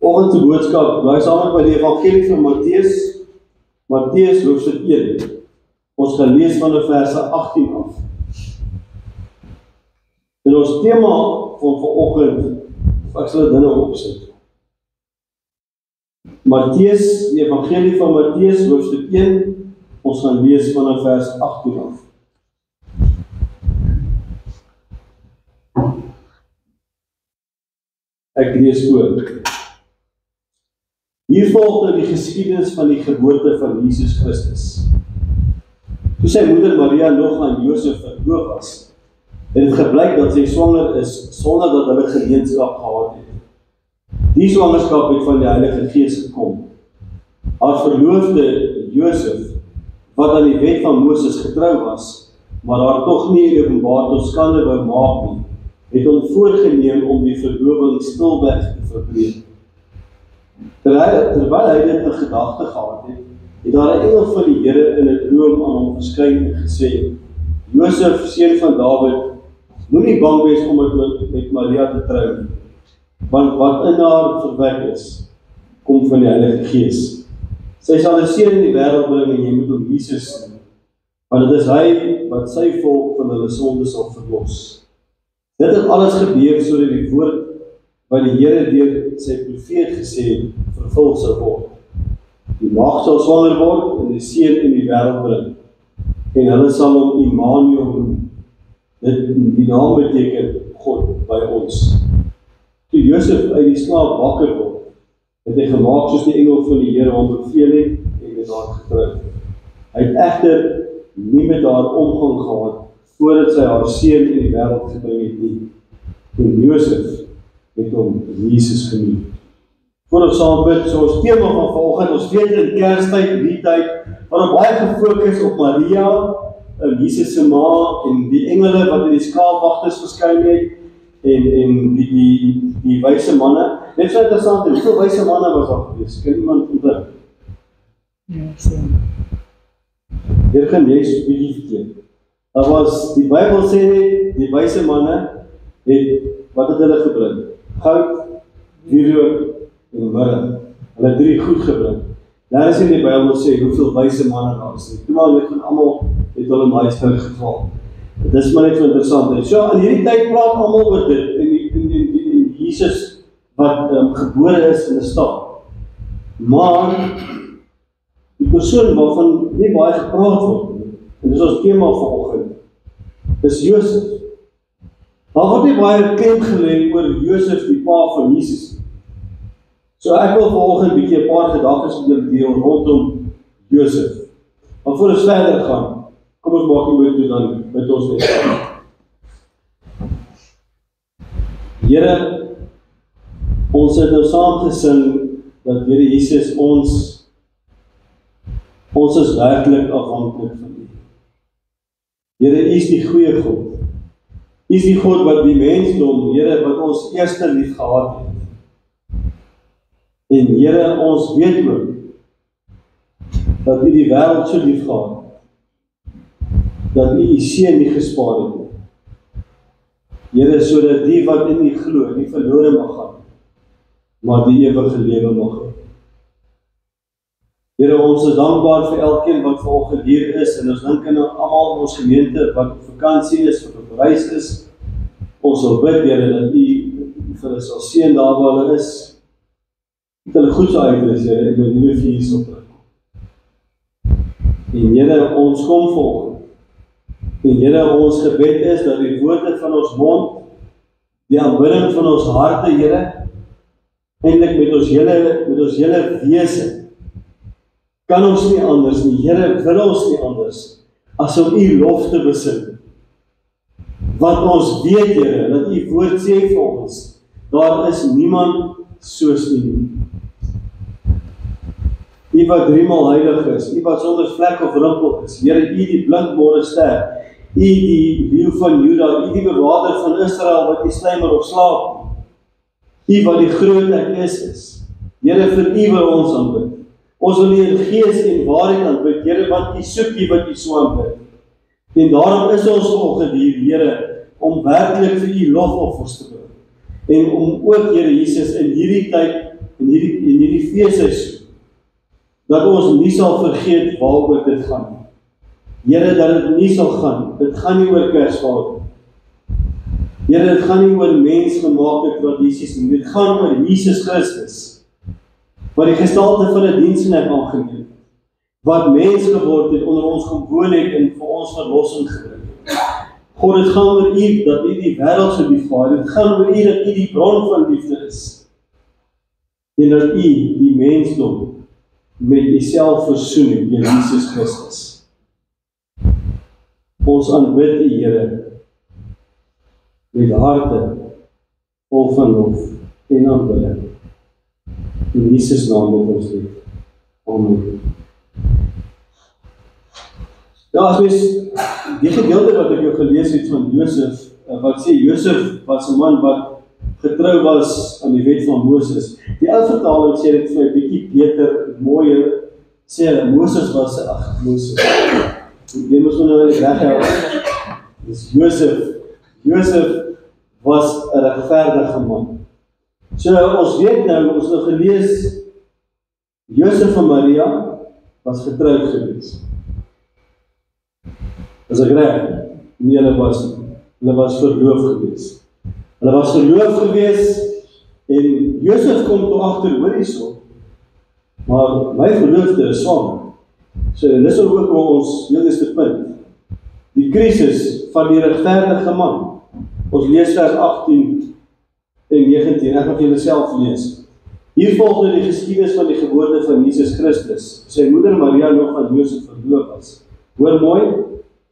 Oggend se boodskap, bly saam by die evangelie van Matteus, Matteus hoofstuk 1. Ons gaan lees van die verse 18 af. En ons tema van vanoggend, ek sal dit nou opsit. Matteus, die evangelie van Matteus hoofstuk 1, ons gaan lees van die vers 18 af. Ek lees voor. Hier volg nou die geskiedenis van die geboorte van Jesus Christus. Toe sy moeder Maria nog aan Josef verloof was, het het geblyk dat sy swanger is, sonder dat hulle gemeenskap gehad het. Die swangerskap het van die Heilige Gees gekom. Haar verloofde Josef, wat aan die wet van Moses getrou was, maar haar tog nie openbaar tot skande wou maak nie, het hom voorgeneem om die verloving stilweg te verbreek. Terwyl hy dit in gedagte gehad het, het daar 'n engel van die Here in 'n droom aan hom verskyn en gesê: Josef, seun van Dawid, moenie bang wees om met Maria te trou nie, want wat in haar verwek is, kom van die Heilige Gees. Sy sal 'n seun in die wêreld bring en jy moet hom Jesus noem, want dit is hy wat sy volk van hulle sondes sal verlos. Dit het alles gebeur sodat die woord wat die Here deur sy profeet gesê het, vervul sou word. Die maagd sal swanger word en die seun in die wêreld bring, en hulle sal hom Immanuel noem. Die naam beteken God by ons. Toe Josef uit die slaap wakker word, het hy gemaak soos die engel van die Here hom beveel het en met haar getrou. Hy het egter nie met haar omgang gehad voordat sy haar seun in die wêreld gebring het nie. En Josef het hom Jesus genoem. Voor ons saam bid, so ons tema van vanoggend, ons weet in Kerstyd, die tyd, waar baie gefokus op Maria, Jesus se ma, en die engele wat in die skaapwagters verskyn het, en die wyse manne. Net so interessant, hoeveel wyse manne was daar gewees? Kan iemand onthou? Ja, so. Hier gaan jy so bietjie vertel. Daar was, die Bybel sê net, die wyse manne wat het hulle gebring? Goud, wierook en mirre. Hulle het 3 goed gebring. Daar is in die Bybel sê hoeveel wyse manne daar is. Toe maar net van almal het hulle baie sterk geval. Dit is maar net so interessant. So in hierdie tyd praat almal oor dit en Jesus wat gebore is in 'n stad. Maar die persoon waarvan nie baie gepraat word nie, en dis ons tema vanoggend, is Josef. Daar word nie baie klem gelê oor Josef, die pa van Jesus. So ek wil vanoggend 'n bietjie 'n paar gedagtes met julle deel rondom Josef. Maar voor ons verder gaan, kom ons maak die woord toe dan met ons net. Here, ons het nou saam gesing dat Here Jesus ons is werklik afhanklik van U. Here, U is die goeie God. U is die God wat die mensdom, Here, wat ons eerste lief gehad het. En Here, ons weet ook dat U die wêreld so lief gehad het, dat U seun nie gespaar het nie. Here, sodat die wat in U glo, nie verlore mag gaan, maar die ewige lewe mag hê. Here, ons is dankbaar vir elkeen wat vanoggend hier is, en ons dink aan almal in ons gemeente wat op vakansie is, wat op reis is. Ons wil bid, Here, dat U vir hulle sal seën daar waar hulle is, dat hulle goed sal uitrus, Here, en met nuwe vuur sal terugkom. En Here, ons kom vanoggend. En Here, ons gebed is dat die woorde van ons mond, die aanbidding van ons harte, Here, eintlik met ons hele wese, kan ons nie anders nie. Here, wil ons nie anders as om U lof te besing. Want ons weet, Here, dat U woord sê vir ons, daar is niemand soos U nie. U wat driemaal heilig is, U wat sonder vlek of rimpel is, Here, U die blinkmorgenster, U die leeu van Juda, U die bewaarder van Israel wat nie sluimer of slaap nie. U wat die groot ek is. Here, vir U wil ons aanbid. Ons wil U in gees en waarheid aanbid, Here, want U soek die wat U so aanbid. En daarom is ons vanoggend hier, Here, om werklik vir u lofoffers te bring. En om ook, Here Jesus, in hierdie tyd, in hierdie feesseisoen, dat ons nie sal vergeet waaroor dit gaan nie. Here, dat dit nie sal gaan. Dit gaan nie oor Kersvader. Here, dit gaan nie oor mensgemaakte tradisies nie. Dit gaan oor Jesus Christus, wat die gestalte van 'n diensknegt aangeneem het, wat mens geword het, onder ons gewoon het en vir ons verlossing gebring het. God, dit gaan oor u, dat u die wêreld so lief gehad het. Dit gaan oor u, dat u die bron van liefde is. En dat u die mensdom met u self versoen het, deur Jesus Christus. Ons aanbid u, Here, met harte vol van lof en aanbidding. In Jesus naam met ons dit. Amen. Ja, as mens die gedeelte wat ek jou gelees het van Josef, wat sê Josef was 'n man wat getrou was aan die wet van Moses. Die ou vertaling sê dit vir 'n bietjie beter, mooier, sê Moses was Moses. Jy moet nou net reghelp. Dis Josef. Josef was 'n regverdige man. So ons weet nou, ons het gelees, Josef en Maria was getroud gewees. Is ek reg? Nee, hulle was verloof gewees. Hulle was verloof gewees en Josef kom toe agter, hoor hierso, maar my verloofde is swanger. So dis ook ons eerste punt. Die krisis van die regverdige man. Ons lees vers 18 en 19, ek gaan vir julle self lees. Hier volg nou die geskiedenis van die geboorte van Jesus Christus. Sy moeder Maria nog aan Josef verloof was. Hoor mooi,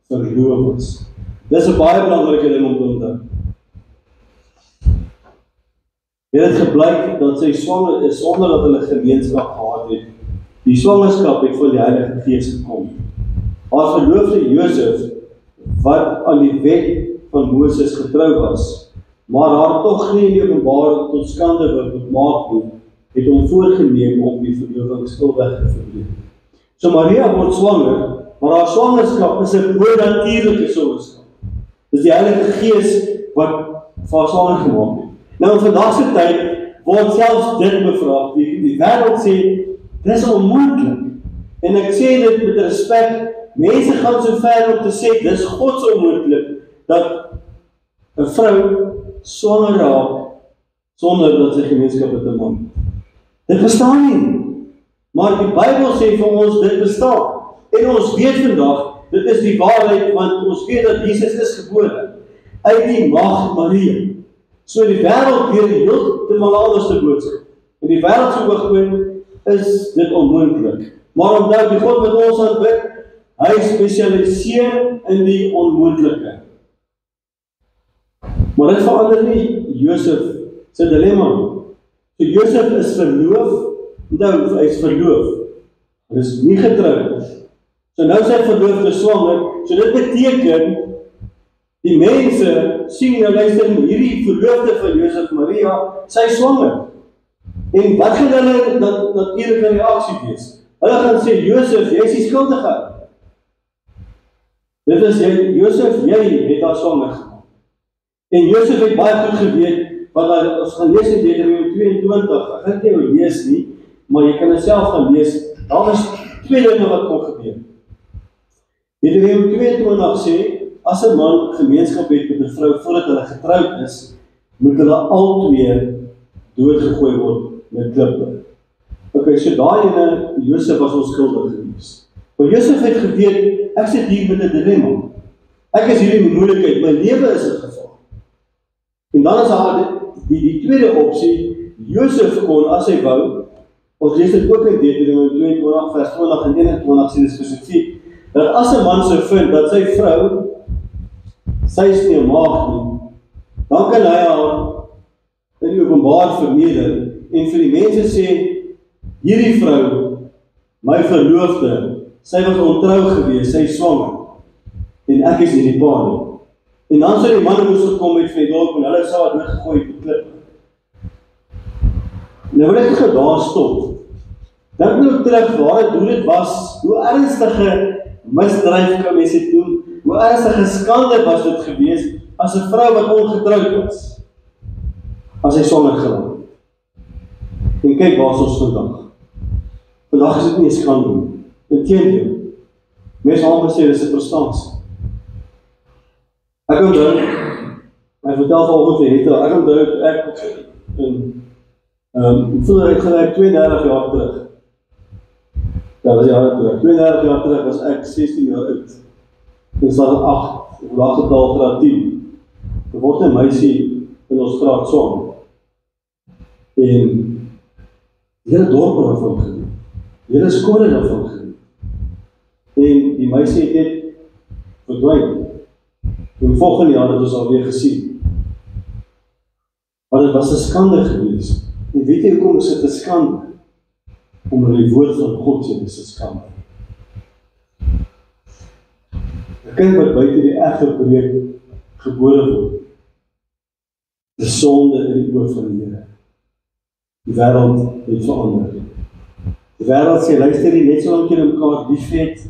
verloof was. Dis 'n baie belangrike ding om te onthou. Het het gebleik dat sy swanger is sonder dat hulle gemeenskap gehad het. Die swangerskap het van die Heilige Gees gekom. Haar verloofde Josef, wat aan die wet van Moses getrou was, maar haar tog nie in die openbaar tot skande wil maak nie, het hom voorgeneem om die verloving stilweg te verbreek. So Maria word swanger, maar haar swangerskap is 'n bonatuurlike swangerskap. Dis die Heilige Gees wat vir haar swanger gemaak het. Nou in vandag se tyd word selfs dit bevraag. Die wêreld sê dis onmoontlik. En ek sê dit met respek. Mense gaan so ver om te sê dis God se onmoontlik dat 'n vrou swanger raak sonder dat sy gemeenskap met 'n man. Dit bestaan nie. Maar die Bybel sê vir ons dit bestaan. En ons weet vandag, dit is die waarheid, want ons weet dat Jesus is gebore uit die maagd Maria. So die wêreld weer heeltemal anders te boodskap. En die wêreld se oogpunt is dit onmoontlik. Maar onthou, die God wat ons aanbid, hy spesialiseer in die onmoontlike. Maar dit verander nie Josef se dilemma nie. So Josef is verloof, onthou, hy is verloof. Hy is nie getroud. So nou sy verloofde swanger, so dit beteken, die mense sien nou luister, hierdie verloofde van Josef Maria, sy swanger. En wat gaan hulle natuurlik in die aksie wees? Hulle gaan sê, Josef, jy is die skuldige. Dit is Josef, jy het haar swanger gemaak. En Josef het baie goed geweet, want ons gaan lees in Deuteronomium 22, ek gaan nie jou lees nie, maar jy kan dit self gaan lees, daar is 2 dinge wat kon gebeur. Deuteronomium 22 sê, as 'n man gemeenskap het met 'n vrou voordat hulle getroud is, moet hulle albei doodgegooi word met klippe. Okay, so daai ene, Josef was onskuldig gewees. Maar Josef het geweet, ek sit hier met 'n dilemma. Ek is hier in die moeilikheid, my lewe is in gevaar. En dan is daar die tweede opsie, Josef kon, as hy wou, ons lees dit ook in Deuteronomium 22 vers 20 en 21 sê dit spesifiek, dat as 'n man sou vind dat sy vrou, sy is nie 'n maagd nie, dan kan hy haar in die openbaar verneder en vir die mense sê, hierdie vrou, my verloofde, sy was ontrou gewees, sy is swanger, en ek is nie die pa nie. En dan sou die manne moes gekom het vir die dorp en hulle sou haar doodgegooi op die klip. Nou wil ek gou daar stop. Dink nou terug waar dit was, hoe ernstige misdryf kan mense doen, hoe ernstige skande was dit gewees, as 'n vrou wat ongetroud was, as hy swanger geraak. En kyk waar is ons vandag. Vandag is dit nie 'n skande nie. Inteendeel, mense almal sê dis 'n prestasie. Ek onthou, hy vertel vanoggend vir Hetta, ek onthou ek gelyk 32 jaar terug. Ja, was jare terug. 32 jaar terug was ek 16 jaar oud. Dis was 8, op laaggetal graad 10. Er word 'n meisie in ons graad swanger. En die hele dorp daarvan gedoen. Die hele skole daarvan gedoen. En die meisie het net verdwyn. En volgende jaar het ons alweer gesien. Maar dit was 'n skande geweest. En weet jy hoekom is dit 'n skande? Omdat die woord van God sê, dis 'n skande. 'n kind wat buite die egbreek gebore word, dis sonde in die oë van die Here. Die wêreld het verander. Die wêreld sê, luister nie, net solank julle mekaar liefhet,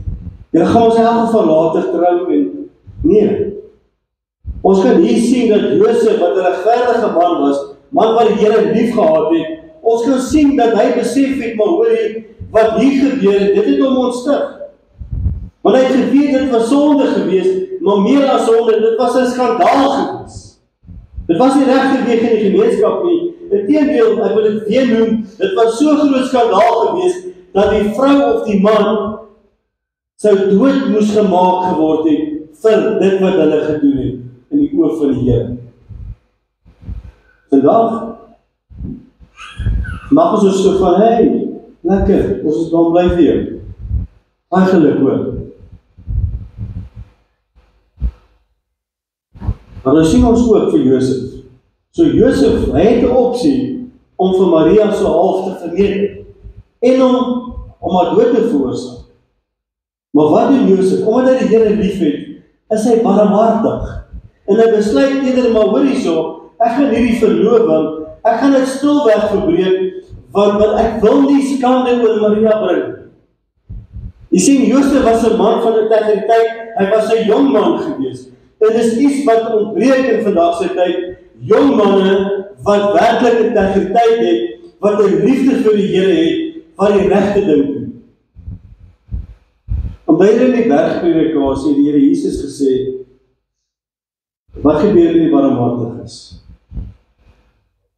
julle gaan ons in elk geval later trou en nee. Ons kan hier sien dat Josef, wat 'n regverdige man was, man wat die Here lief gehad het, ons kan sien dat hy besef het, maar hoorie, wat hier gebeur het, dit het hom ontstig. Want hy het geweet, dit was sonde geweest, maar meer as sonde, dit was 'n skandaal geweest. Dit was nie reg geweeg in die gemeenskap nie. Inteendeel, ek wil dit weer noem, dit was so groot skandaal geweest, dat die vrou of die man sou dood moes gemaak geword het, vir dit wat hulle gedoen het, in die oë van die Here. Vandag mag ons so van, hey, lekker, ons is dan bly weer. Eigenlijk hoor. Maar nou sien ons ook vir Josef. So Josef, hy het 'n opsie om vir Maria so half te verneder en om haar dood te veroorsaak. Maar wat doen Josef? Omdat hy die Here liefhet, is hy barmhartig. En hy besluit eerder maar hoor hierso, ek gaan hierdie verloving, ek gaan dit stilweg verbreek, want ek wil nie skande oor Maria bring. Jy sien, Josef was 'n man van integriteit, hy was 'n jong man gewees. En dis iets wat ontbreek in vandag se tyd, jong manne wat werklik integriteit het, wat 'n liefde vir die Here het, wat die regte ding doen. Omdat in die bergpredikasie die Here Jesus gesê, wat gebeur met die barmhartiges?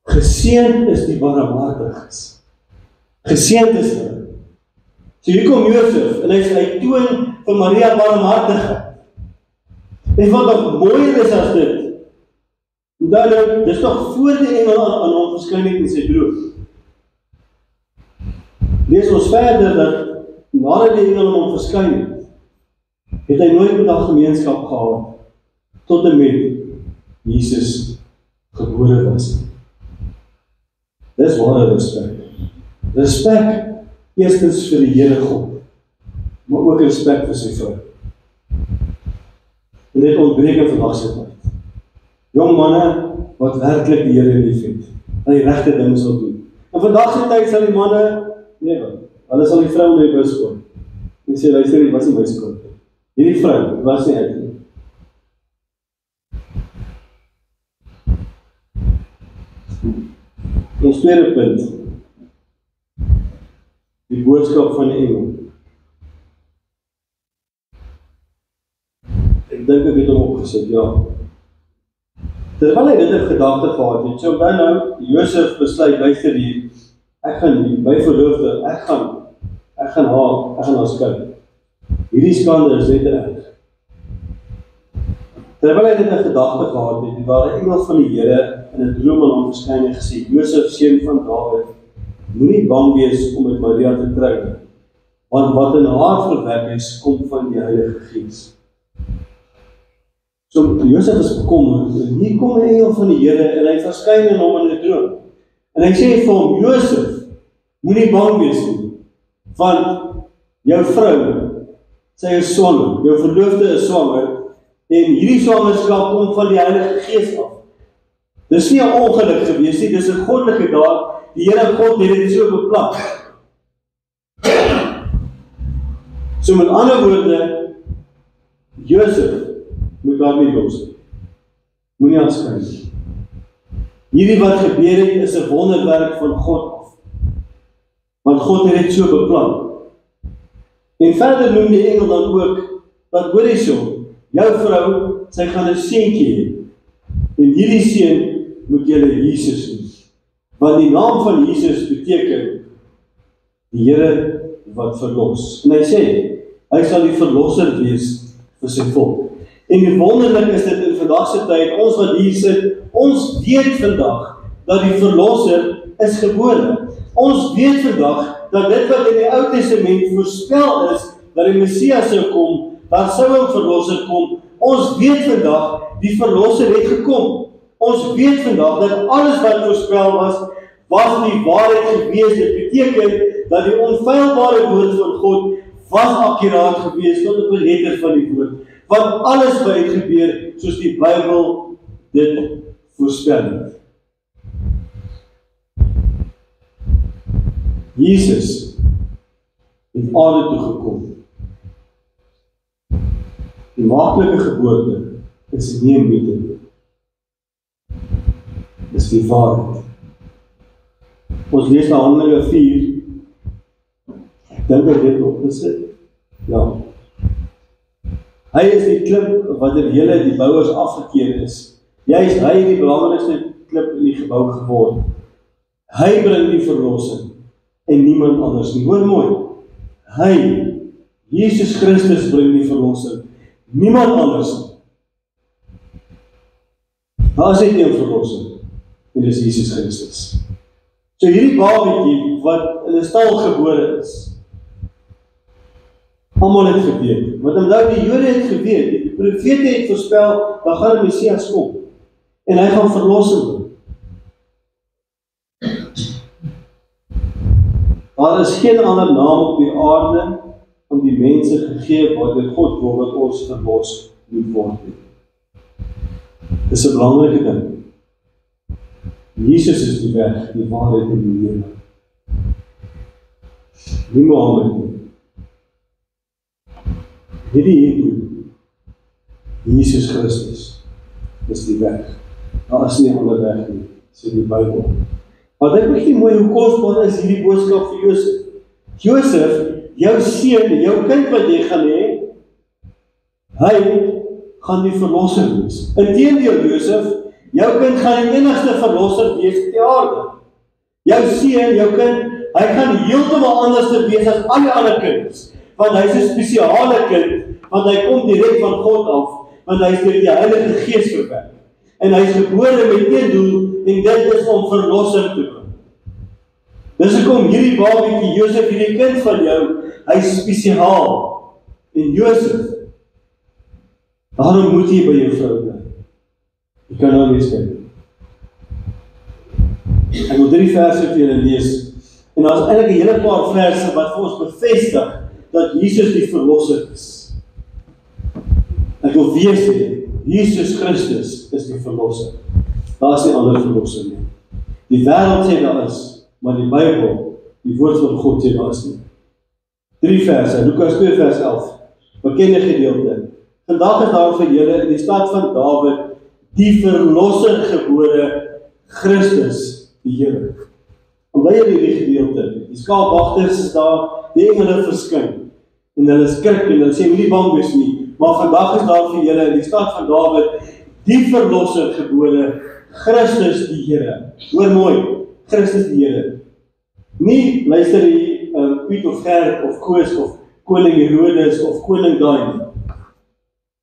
Geseënd is die barmhartiges. Geseënd is hulle. So hier kom Josef, en hy toon vir Maria barmhartigheid. En wat nog mooier is as dit, nou, dis nog voor die engel aan hom verskyn het in sy droom. Lees ons verder dat, nadat die engel aan hom verskyn het hy nooit met haar gemeenskap gehad, tot en met Jesus gebore was. Dis ware respek. Respek eerstens vir die Here God, maar ook respek vir sy vrou. En dit ontbreek in vandag se tyd. Jong manne wat werklik die Here liefhet, en die regte ding sal doen. En vandag se tyd sal die manne, nee, hulle sal die vrou in die bus kom. En sê, luister, dit was nie my skuld. Hierdie vrou, dit was nie ek nie. Ons tweede punt, die boodskap van die engel. Ek dink ek het hom opgesit, ja. Terwyl hy dit in gedagte gehad het, so by nou, Josef besluit, luister hier, ek gaan nie, my verloofde, ek gaan haar skei. Hierdie skande is net erg. Terwyl hy dit in gedagte gehad het, waar 'n engel van die Here in 'n droom aan hom verskyn en gesê, Josef, seun van Dawid, moenie bang wees om met Maria te trou, want wat in haar verwek is, kom van die Heilige Gees. So Josef is bekommerd, en hier kom 'n engel van die Here, en hy verskyn in hom in 'n droom. En hy sê vir hom, Josef, moenie bang wees nie, want jou vrou, sy is swanger, jou verloofde is swanger, en hierdie swangerskap kom van die Heilige Gees af. Dis nie 'n ongeluk gewees nie, dis 'n goddelike daad, die Here God het dit so beplan. So met ander woorde, Josef moet daar nie los nie. moenie aanskou nie. Hierdie wat gebeur het, is 'n wonderwerk van God af. Want God het dit so beplan. En verder noem die engel dan ook, dat hoor jy so, jou vrou, sy gaan 'n seentjie hê. En hierdie seun moet julle Jesus noem. Want die naam van Jesus beteken, die Here wat verlos. En hy sê, hy sal die verlosser wees vir sy volk. En die wonderlik is dit in vandag se tyd, ons wat hier sit, ons weet vandag, dat die verlosser is gebore. Ons weet vandag, dat dit wat in die Ou Testament voorspel is, dat die Messias sou kom, daar sou 'n verlosser kom. Ons weet vandag, die verlosser het gekom. Ons weet vandag, dat alles wat voorspel was die waarheid gewees. Dit beteken, dat die onfeilbare woord van God, was akkuraat gewees, tot op die letter van die woord. Want alles wat het gebeur, soos die Bybel dit voorspel het. Jesus het aarde toe gekom. Die maagtelike geboorte is nie 'n mite nie. Dis die waarheid. Ons lees na Handelinge 4. Ek dink ek dit opgesit. Ja. Hy is die klip wat die hele die bouers afgekeer is. Juist hy het die belangrikste klip in die gebou geword. Hy bring die verlossing en niemand anders nie. Hoor mooi. Hy, Jesus Christus, bring die verlossing. Niemand anders nie. Daar is net een verlossing. En dis Jesus Christus. So hierdie babietjie wat in 'n stal gebore is. Almal het geweet. Want onthou die Jode het geweet, die profete het voorspel, dan gaan die Messias kom. En hy gaan verlossing bring. Daar is geen ander naam op die aarde om die mense gegee waardeur God wil dat ons verlos moet word. Dis 'n belangrike ding. Jesus is die weg, die waarheid en die lewe. Nie Mohammed nie. Hierdie Hindu, Jesus Christus, is die weg. Daar is nie 'n ander weg nie, sê die Bybel. Maar dink bietjie mooi hoe kosbaar is hierdie boodskap vir Josef. Josef, jou seun, jou kind wat jy gaan hê, hy gaan die verlosser wees. Inteendeel Josef, jou kind gaan die enigste verlosser wees op die aarde. Jou seun, jou kind, hy gaan heeltemal anders te wees as al die ander kinders. Want hy is 'n spesiale kind, want hy kom direk van God af, want hy is deur die Heilige Gees verwek. En hy is gebore met een doel, en dit is om verlossing te bring. Dis hoekom hierdie babietjie, Josef, hierdie kind van jou, hy is spesiaal. En Josef, daarom moet jy by jou vrou bly. Jy kan nou nie skyn. Ek wil 3 verse vir julle lees. En daar is eintlik 'n hele paar verse wat vir ons bevestig dat Jesus die verlosser is. Ek wil weer sê, Jesus Christus is die verlosser. Daar is nie ander verlosser nie. Die wêreld sê daar is, maar die Bybel, die woord van God sê daar is nie. 3 verse, Lukas 2 vers 11, bekende gedeelte. Vandag is daar vir julle in die stad van Dawid die verlosser gebore, Christus die Here. Omdat jy hierdie gedeelte, die skaapwagters is daar, die engele verskyn, en hulle skrik en hulle sê, moenie bang wees nie, maar vandag is daar vir julle in die stad van Dawid, die verlosser gebore, Christus die Here. Hoor mooi, Christus die Here. Nie luister jy Piet of Gert of Koos of koning Herodes of koning daai nie.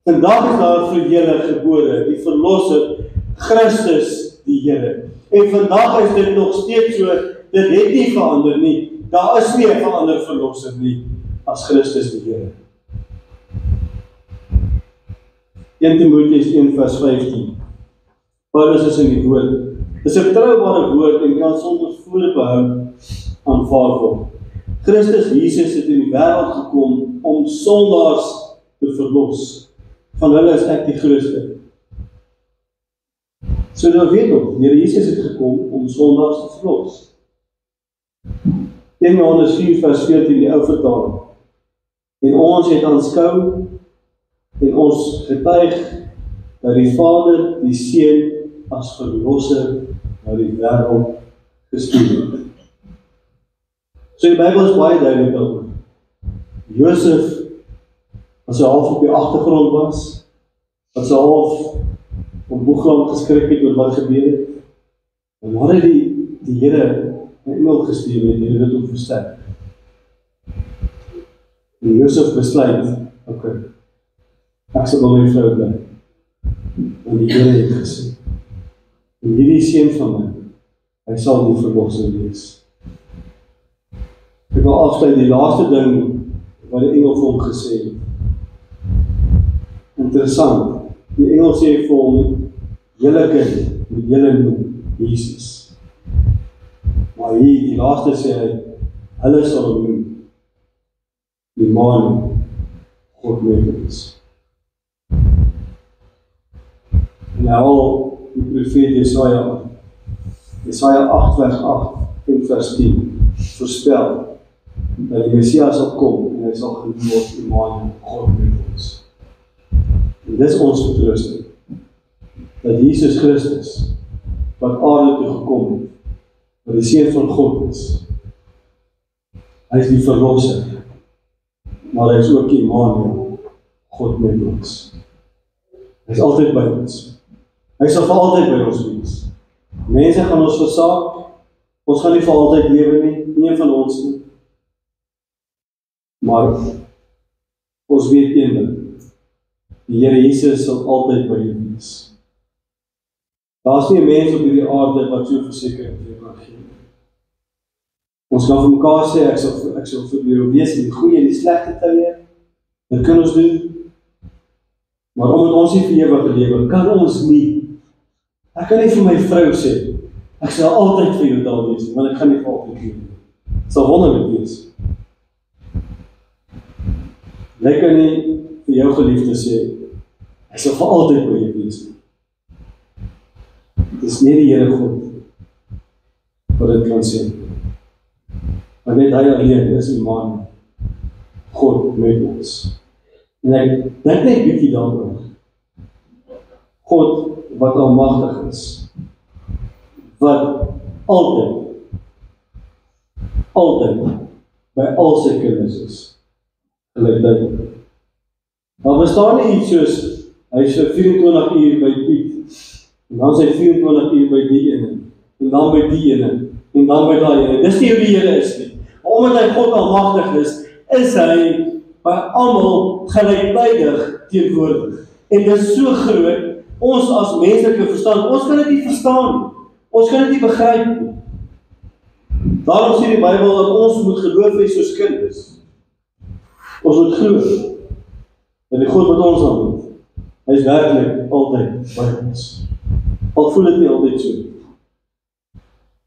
Vandag is daar vir julle gebore, die verlosser, Christus die Here. En vandag is dit nog steeds so, dit het nie verander nie. Daar is nie 'n verander verlosser nie, as Christus die Here. 1 Timoteus 1 vers 15. Paulus is in die woord. Dis 'n betroubare woord en kan sonder voorbehou aanvaar word. Christus Jesus het in die wêreld gekom om sondaars te verlos. Van hulle is ek die grootste. So nou weet ons, die Here Jesus het gekom om sondaars te verlos. 1 Johannes 4 vers 14 die ou vertaling. En ons het aanskou en ons getuig dat die Vader die Seun as verlosser na die wêreld gestuur het. So die Bybel is baie duidelik daaroor. Josef, as hy half op die agtergrond was, as hy half op boegland geskrik het oor wat gebeur het, en waar het die Here 'n engel gestuur het, die dit om versterk. En Josef besluit, okay, ek sal by my vrou bly. En die Here het gesê, en hierdie seun van my, hy sal die verlosser wees. Ek wil afsluit die laaste ding wat die engel vir hom gesê het. Interessant, die engel sê vir hom, julle kind, met julle noem, Jesus. Maar hier, die laaste sê hy, hulle sal hom noem, Immanuel, God met ons. En hy haal die profeet Jesaja 8 vers 8 en vers 10 voorspel dat die Messias sal kom en hy sal genoem word Immanuel, God met ons. En dis ons vertroosting, dat Jesus Christus, wat aarde toe gekom het, wat die Seun van God is, hy is die verlosser, maar hy is ook Immanuel, God met ons. Hy is altyd by ons. Hy sal vir altyd by ons wees. Mense gaan ons versaak, ons gaan nie vir altyd lewe nie, nie van ons nie. Maar ons weet een ding, die Here Jesus sal altyd by jou wees. Daar is nie 'n mens op hierdie aarde wat so versekering vir jou kan gee. Ons kan vir mekaar sê, ek sal vir jou wees in die goeie en die slegte tye. Dit kan ons doen. Maar omdat ons nie vir ewige lewe, kan ons nie. Ek kan nie vir my vrou sê, ek sal altyd vir jou daar wees, want ek gaan nie vir altyd lewe. Dit sal wonderlik wees. Jy kan nie vir jou geliefde sê, ek sal vir altyd by jou wees. Dit is nie die Here God wat dit kan sê. Maar net hy alleen is Immanuel, God met ons. En ek dink net bietjie daaroor. God wat almagtig is, wat altyd by al sy kinders is, gelyktydig. Daar bestaan nie iets soos, hy is 24 uur by Piet, en dan sy 24 uur by die ene, en dan by die ene, en dan by daai ene. Dis nie hoe die Here is nie. Omdat hy God almagtig is hy by almal gelyktydig teenwoordig. En dit is so groot, ons as menslike verstand, ons kan dit nie verstaan nie. Ons kan dit nie begryp nie. Daarom sê die Bybel dat ons moet geloof hê soos kinders. Ons moet glo dat die God wat ons aanbid, hy is werklik altyd by ons. Al voel dit nie altyd so.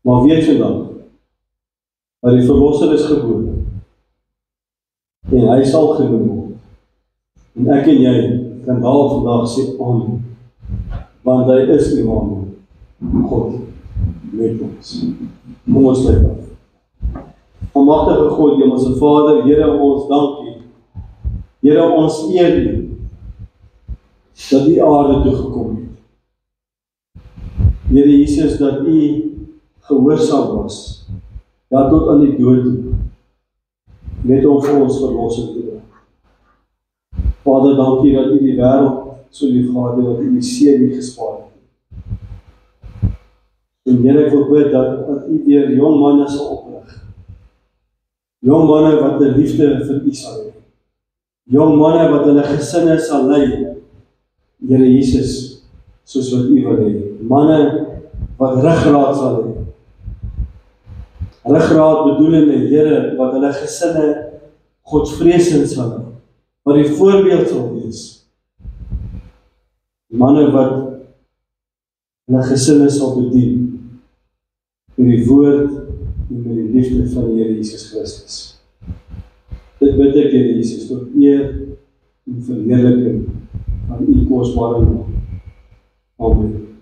Maar weet vandag, dat die verlosser is gebore, en hy sal genoem word. En ek en jy kan daar vandag sê, amen, want hy is Immanuel, God met ons. Kom ons sluit af. Almagtige God, Hemelse Vader, Here, ons dank U. Here, ons eer U, dat U aarde toe gekom het. Here Jesus, dat U gehoorsaam was, ja, tot aan die dood toe, net om vir ons verlossing te doen. Vader, dankie dat U die wêreld so lief gehad het, dat U die seun nie gespaar het. En Here, ek wil bid dat U weer jong manne sal oprig. Jong manne wat 'n liefde vir U sal hê. Jong manne wat hulle gesinne sal lei, Here Jesus, soos wat U wil hê. Manne wat ruggraat sal hê. Ruggraat bedoelende Here, wat hulle gesinne Godvreesend sal hê, wat die voorbeeld sal wees. Manne wat hulle gesinne sal bedien, met die woord en met die liefde van die Here Jesus Christus. Dit bid ek, Here Jesus, tot eer en verheerliking van U kosbare naam. Amen.